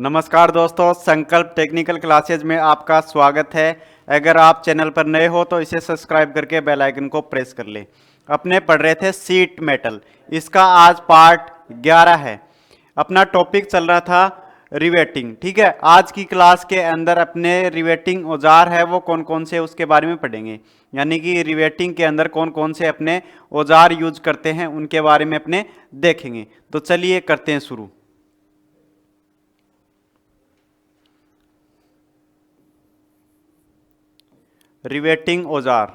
नमस्कार दोस्तों, संकल्प टेक्निकल क्लासेज में आपका स्वागत है। अगर आप चैनल पर नए हो तो इसे सब्सक्राइब करके बेल आइकन को प्रेस कर लें। अपने पढ़ रहे थे सीट मेटल, इसका आज पार्ट 11 है। अपना टॉपिक चल रहा था रिवेटिंग। ठीक है, आज की क्लास के अंदर अपने रिवेटिंग औजार है वो कौन कौन से उसके बारे में पढ़ेंगे। यानी कि रिवेटिंग के अंदर कौन कौन से अपने औजार यूज करते हैं उनके बारे में अपने देखेंगे। तो चलिए करते हैं शुरू। रिवेटिंग औजार।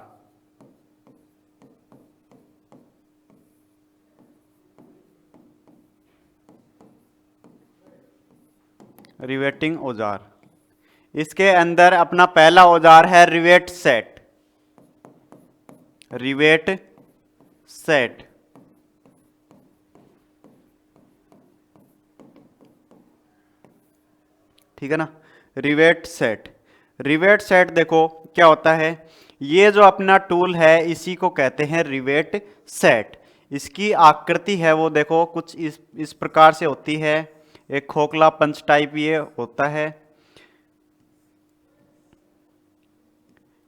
रिवेटिंग औजार, इसके अंदर अपना पहला औजार है रिवेट सेट। रिवेट सेट, ठीक है ना। रिवेट सेट, रिवेट सेट देखो क्या होता है। ये जो अपना टूल है इसी को कहते हैं रिवेट सेट। इसकी आकृति है वो देखो कुछ इस प्रकार से होती है। एक खोखला पंच टाइप ये होता है,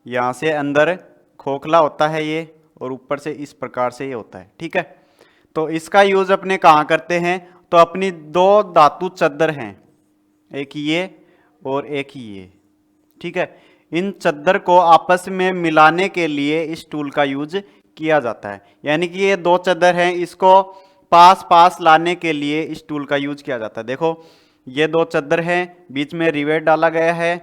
यहां से अंदर खोखला होता है ये, और ऊपर से इस प्रकार से ये होता है। ठीक है, तो इसका यूज अपने कहाँ करते हैं, तो अपनी दो धातु चद्दर हैं, एक ये और एक ये। ठीक है, इन चद्दर को आपस में मिलाने के लिए इस टूल का यूज किया जाता है। यानी कि ये दो चद्दर हैं, इसको पास पास लाने के लिए इस टूल का यूज किया जाता है। देखो ये दो चद्दर हैं, बीच में रिवेट डाला गया है।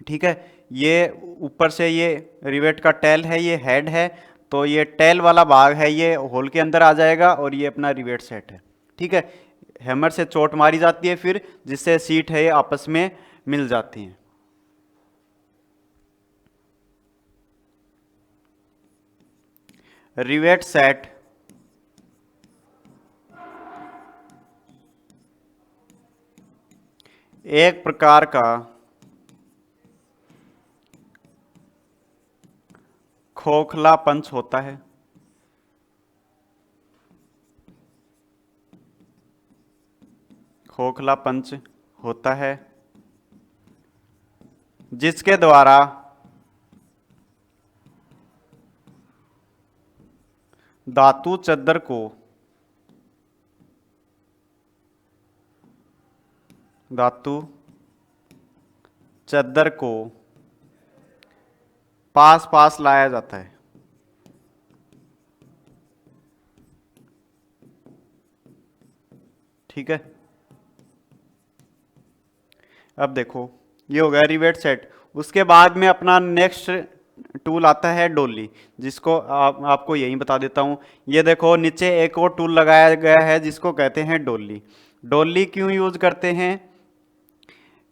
ठीक है, ये ऊपर से ये रिवेट का टेल है, ये हेड है, तो ये टेल वाला भाग है ये होल के अंदर आ जाएगा और ये अपना रिवेट सेट है। ठीक है, हैमर से चोट मारी जाती है फिर, जिससे सीट है ये आपस में मिल जाती हैं। रिवेट सेट एक प्रकार का खोखला पंच होता है। खोखला पंच होता है जिसके द्वारा धातु चद्दर को धातु चद्दर को पास पास लाया जाता है। ठीक है, अब देखो ये हो गया रिवेट सेट। उसके बाद में अपना नेक्स्ट टूल आता है डोली, जिसको आपको यही बता देता हूं। ये देखो नीचे एक और टूल लगाया गया है जिसको कहते हैं डोली। डोली क्यों यूज करते हैं,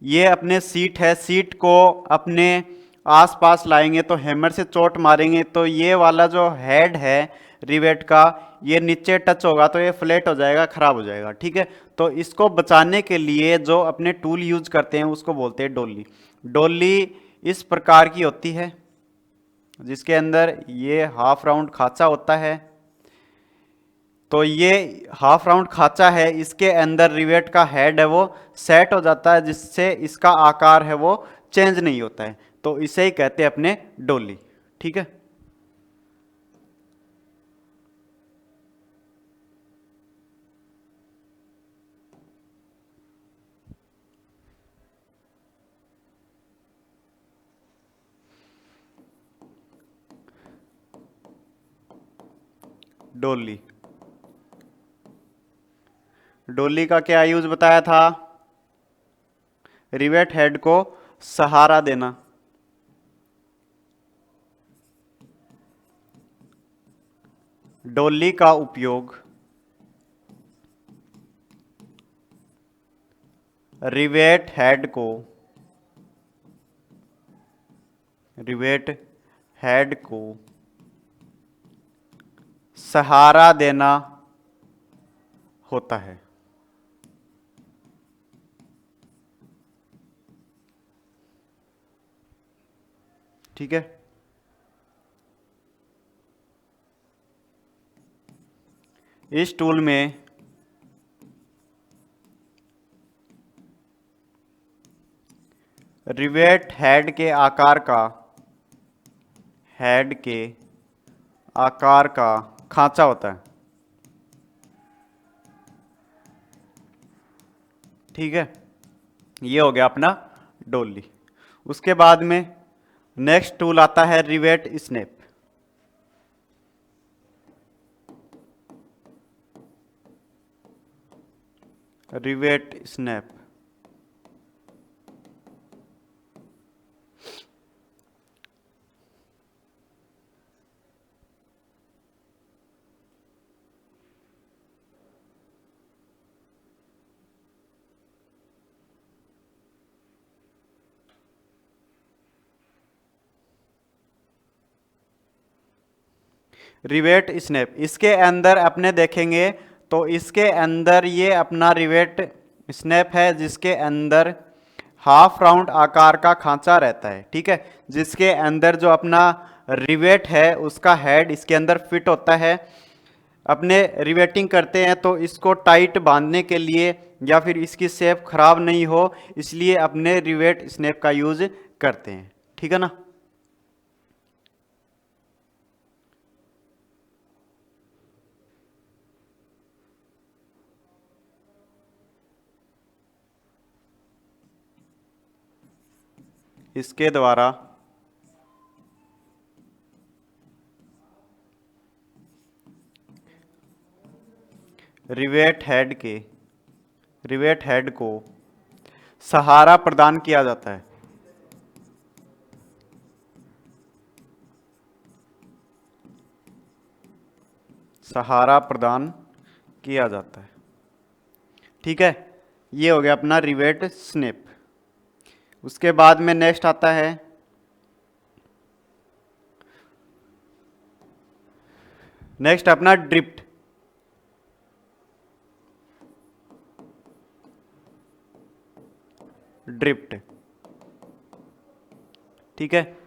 ये अपने सीट है, सीट को अपने आसपास लाएंगे तो हैमर से चोट मारेंगे तो ये वाला जो हेड है रिवेट का, ये नीचे टच होगा तो ये फ्लैट हो जाएगा, खराब हो जाएगा। ठीक है, तो इसको बचाने के लिए जो अपने टूल यूज करते हैं उसको बोलते हैं डोली। डोली इस प्रकार की होती है जिसके अंदर ये हाफ राउंड खांचा होता है। तो ये हाफ राउंड खांचा है, इसके अंदर रिवेट का हेड है वो सेट हो जाता है, जिससे इसका आकार है वो चेंज नहीं होता है। तो इसे ही कहते हैं अपने डोली। ठीक है, डोली। डोली का क्या यूज बताया था, रिवेट हेड को सहारा देना। डोली का उपयोग रिवेट हेड को रिवेट हेड को सहारा देना होता है। ठीक है, इस टूल में रिवेट हेड के आकार का खांचा होता है। ठीक है, ये हो गया अपना डोली। उसके बाद में नेक्स्ट टूल आता है rivet snap. Rivet snap rivet snap, इसके अंदर अपने देखेंगे तो इसके अंदर ये अपना रिवेट स्नैप है, जिसके अंदर हाफ राउंड आकार का खांचा रहता है। ठीक है, जिसके अंदर जो अपना रिवेट है उसका हेड इसके अंदर फिट होता है। अपने रिवेटिंग करते हैं तो इसको टाइट बांधने के लिए या फिर इसकी शेप खराब नहीं हो, इसलिए अपने रिवेट स्नैप का यूज करते हैं। ठीक है ना। इसके द्वारा रिवेट हेड को सहारा प्रदान किया जाता है। सहारा प्रदान किया जाता है। ठीक है, ये हो गया अपना रिवेट स्नैप। उसके बाद में नेक्स्ट आता है अपना ड्रिफ्ट। ठीक है,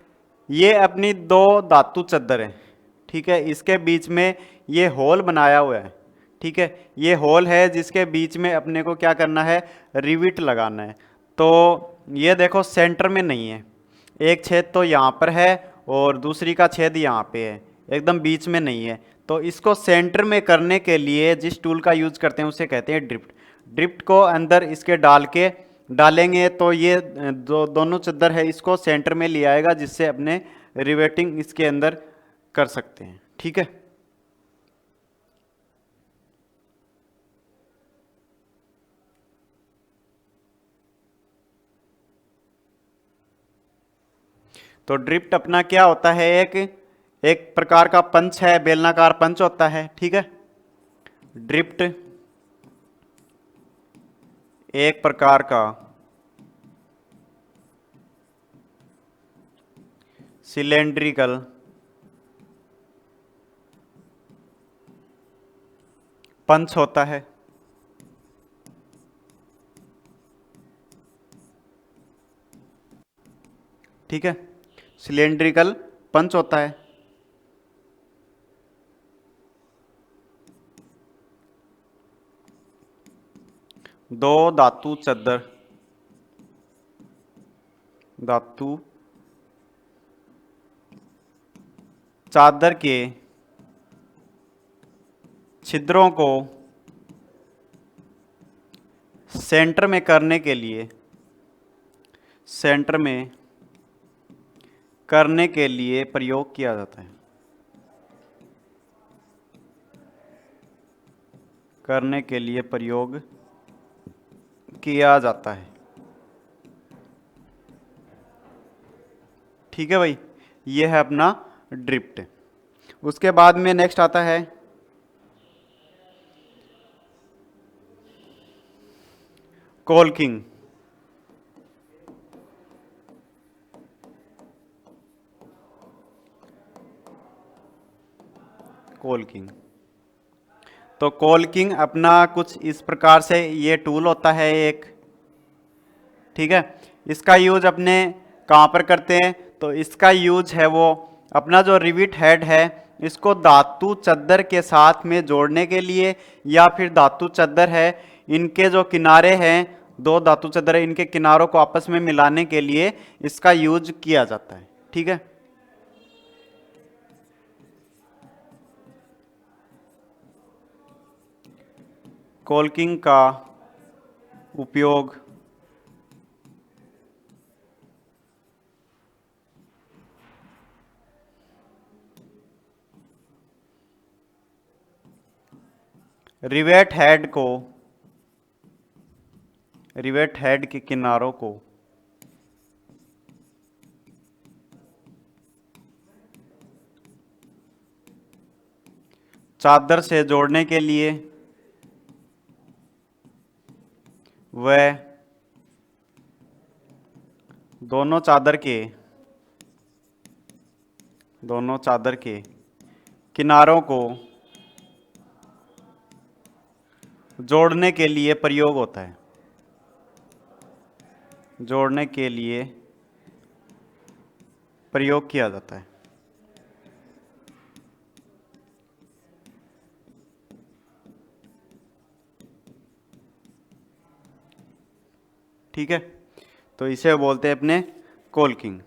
ये अपनी दो धातु चद्दर है। ठीक है, इसके बीच में ये होल बनाया हुआ है। ठीक है, ये होल है जिसके बीच में अपने को क्या करना है, रिविट लगाना है। तो ये देखो सेंटर में नहीं है, एक छेद तो यहाँ पर है और दूसरी का छेद यहाँ पे है, एकदम बीच में नहीं है। तो इसको सेंटर में करने के लिए जिस टूल का यूज करते हैं उसे कहते हैं ड्रिफ्ट। ड्रिफ्ट को अंदर इसके डालेंगे तो ये दोनों चद्दर है इसको सेंटर में ले आएगा, जिससे अपने रिवेटिंग इसके अंदर कर सकते हैं। ठीक है, तो ड्रिफ्ट अपना क्या होता है, एक प्रकार का पंच है, बेलनाकार पंच होता है। ठीक है, ड्रिफ्ट एक प्रकार का सिलेंड्रिकल पंच होता है। ठीक है, सिलेंड्रिकल पंच होता है। दो धातु चादर के छिद्रों को सेंटर में करने के लिए प्रयोग किया जाता है। करने के लिए प्रयोग किया जाता है। ठीक है भाई, ये है अपना ड्रिफ्ट। उसके बाद में नेक्स्ट आता है कॉल्किंग। तो कॉल्किंग अपना कुछ इस प्रकार से ये टूल होता है एक। ठीक है, इसका यूज अपने कहाँ पर करते हैं, तो इसका यूज है वो अपना जो रिविट हेड है इसको धातु चद्दर के साथ में जोड़ने के लिए, या फिर धातु चद्दर है इनके जो किनारे हैं दो धातु चदर है, इनके किनारों को आपस में मिलाने के लिए इसका यूज किया जाता है। ठीक है, कॉल्किंग का उपयोग रिवेट हेड के किनारों को चादर से जोड़ने के लिए वह दोनों चादर के किनारों को जोड़ने के लिए प्रयोग होता है, जोड़ने के लिए प्रयोग किया जाता है। ठीक है, तो इसे बोलते हैं अपने कॉल्किंग।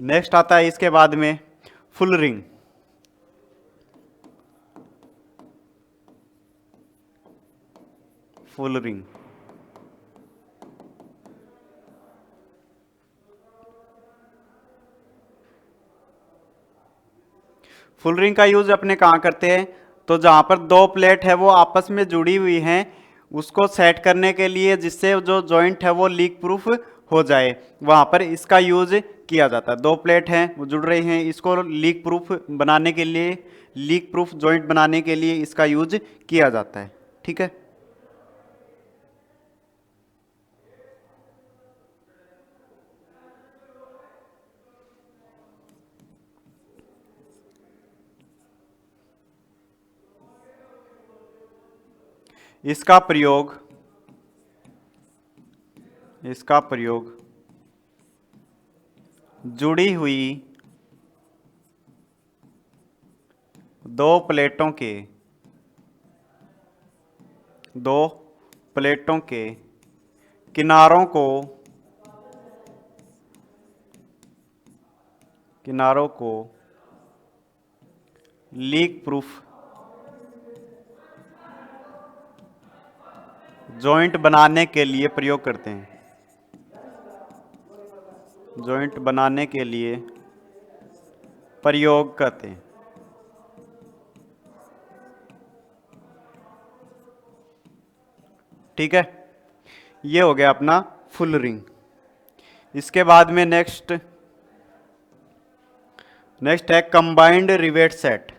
नेक्स्ट आता है इसके बाद में फुलरिंग। फुलरिंग फुलरिंग का यूज अपने कहाँ करते हैं, तो जहाँ पर दो प्लेट है वो आपस में जुड़ी हुई हैं, उसको सेट करने के लिए, जिससे जो जॉइंट है वो लीक प्रूफ हो जाए, वहाँ पर इसका यूज किया जाता है। दो प्लेट हैं वो जुड़ रही हैं, इसको लीक प्रूफ बनाने के लिए, लीक प्रूफ जॉइंट बनाने के लिए इसका यूज किया जाता है। ठीक है, इसका प्रयोग जुड़ी हुई दो प्लेटों के किनारों को लीक प्रूफ जॉइंट बनाने के लिए प्रयोग करते हैं, जॉइंट बनाने के लिए प्रयोग करते हैं। ठीक है, ये हो गया अपना फुल रिंग। इसके बाद में नेक्स्ट है combined rivet set.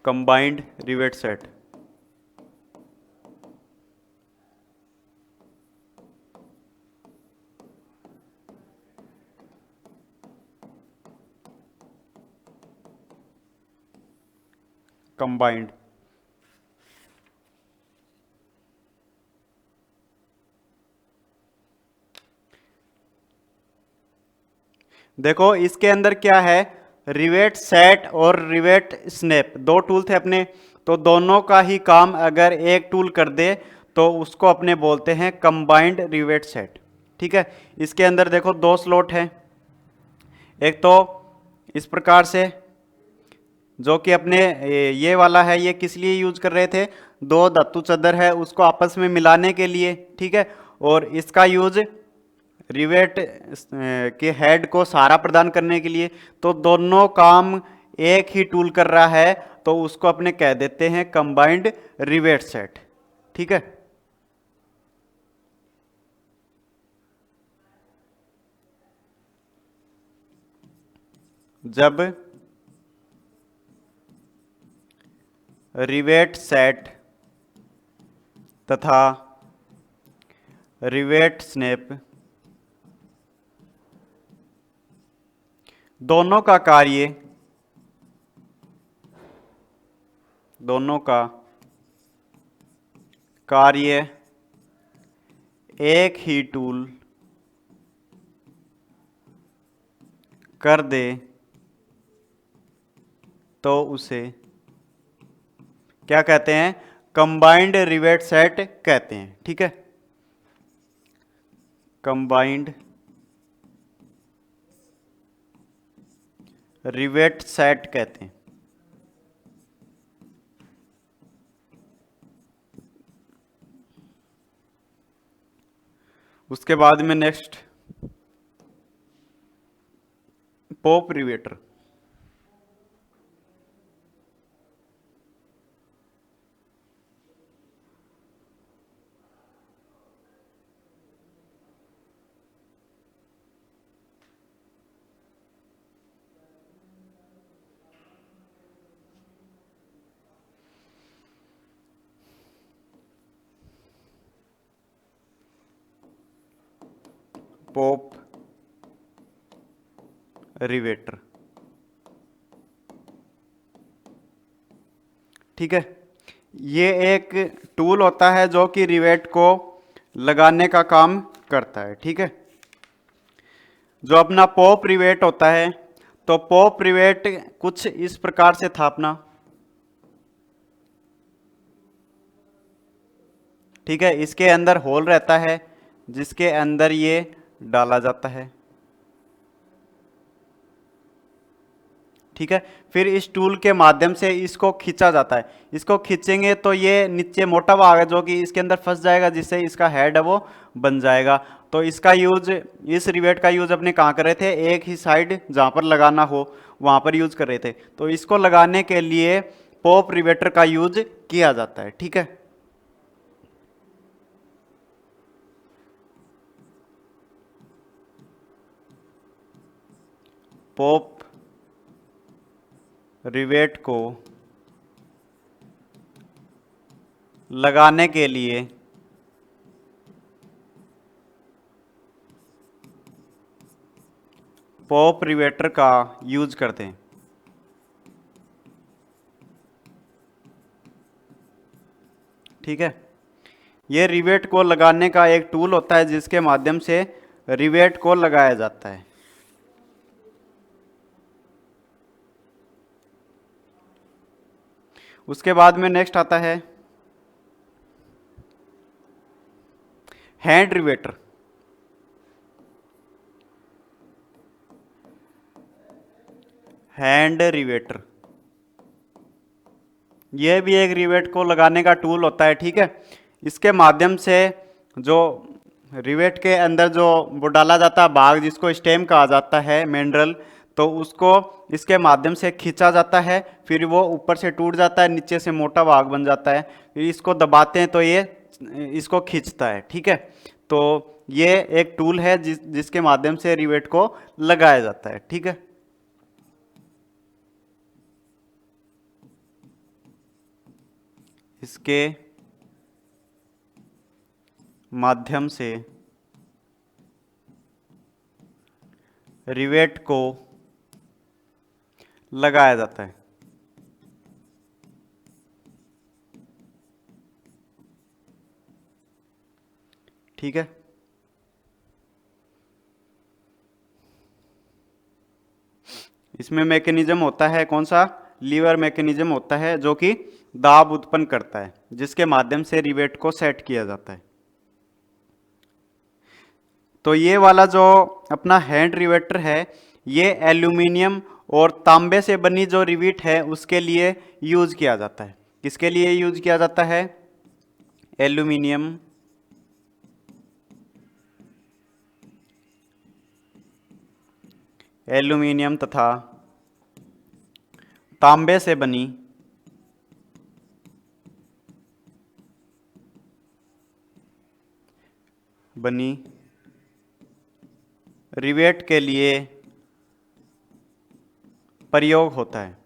Combined rivet set combined देखो इसके अंदर क्या है, रिवेट सेट और रिवेट स्नैप दो टूल थे अपने, तो दोनों का ही काम अगर एक टूल कर दे तो उसको अपने बोलते हैं कंबाइंड रिवेट सेट। ठीक है, इसके अंदर देखो दो स्लॉट है, एक तो इस प्रकार से, जो कि अपने ये वाला है, ये किस लिए यूज कर रहे थे, दो धातु चद्दर है उसको आपस में मिलाने के लिए। ठीक है, और इसका यूज रिवेट के हेड को सहारा प्रदान करने के लिए, तो दोनों काम एक ही टूल कर रहा है, तो उसको अपने कह देते हैं कंबाइंड रिवेट सेट। ठीक है, जब रिवेट सेट तथा रिवेट स्नैप दोनों का कार्य एक ही टूल कर दे तो उसे क्या कहते हैं? कंबाइंड रिवेट सेट कहते हैं। ठीक है, कंबाइंड रिवेट सेट कहते हैं। उसके बाद में next pope riveter. Pope riveter. ठीक है, ये एक टूल होता है जो कि रिवेट को लगाने का काम करता है। ठीक है, जो अपना पॉप रिवेट होता है, तो पॉप रिवेट कुछ इस प्रकार से था अपना। ठीक है, इसके अंदर होल रहता है जिसके अंदर ये डाला जाता है। ठीक है, फिर इस टूल के माध्यम से इसको खींचा जाता है। इसको खींचेंगे तो ये नीचे मोटा भाग है जो कि इसके अंदर फंस जाएगा, जिससे इसका हेड है वो बन जाएगा। तो इसका यूज, इस रिवेट का यूज अपने कहाँ कर रहे थे? एक ही साइड जहाँ पर लगाना हो वहाँ पर यूज कर रहे थे। तो इसको लगाने के लिए पॉप रिवेटर का यूज किया जाता है। ठीक है, पॉप रिवेट को लगाने के लिए पॉप रिवेटर का यूज करते हैं। ठीक है, ये रिवेट को लगाने का एक टूल होता है जिसके माध्यम से रिवेट को लगाया जाता है। उसके बाद में नेक्स्ट आता है हैंड रिवेटर। हैंड रिवेटर यह भी एक रिवेट को लगाने का टूल होता है। ठीक है, इसके माध्यम से जो रिवेट के अंदर जो वो डाला जाता है भाग, जिसको स्टेम कहा जाता है, मेंड्रल, तो उसको इसके माध्यम से खींचा जाता है। फिर वो ऊपर से टूट जाता है, नीचे से मोटा भाग बन जाता है। फिर इसको दबाते हैं तो ये इसको खींचता है। ठीक है, तो ये एक टूल है जिसके माध्यम से रिवेट को लगाया जाता है। ठीक है, इसके माध्यम से रिवेट को लगाया जाता है। ठीक है, इसमें मैकेनिज्म होता है कौन सा? लीवर मैकेनिज्म होता है जो कि दाब उत्पन्न करता है, जिसके माध्यम से रिवेट को सेट किया जाता है। तो ये वाला जो अपना हैंड रिवेटर है, ये एल्यूमिनियम और तांबे से बनी जो रिवेट है उसके लिए यूज किया जाता है। किसके लिए यूज किया जाता है? एल्यूमिनियम एल्यूमिनियम तथा तांबे से बनी रिवेट के लिए प्रयोग होता है।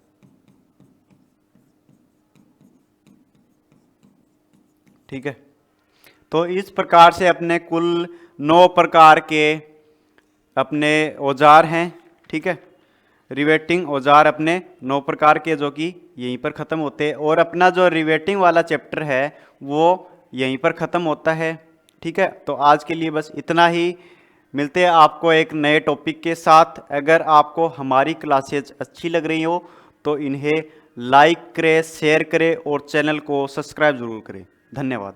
ठीक है, तो इस प्रकार से अपने कुल 9 प्रकार के अपने औजार हैं। ठीक है, रिवेटिंग औजार अपने 9 प्रकार के जो कि यहीं पर ख़त्म होते हैं। और अपना जो रिवेटिंग वाला चैप्टर है वो यहीं पर ख़त्म होता है। ठीक है, तो आज के लिए बस इतना ही। मिलते हैं आपको एक नए टॉपिक के साथ। अगर आपको हमारी क्लासेज अच्छी लग रही हो तो इन्हें लाइक करें, शेयर करें और चैनल को सब्सक्राइब ज़रूर करें। धन्यवाद।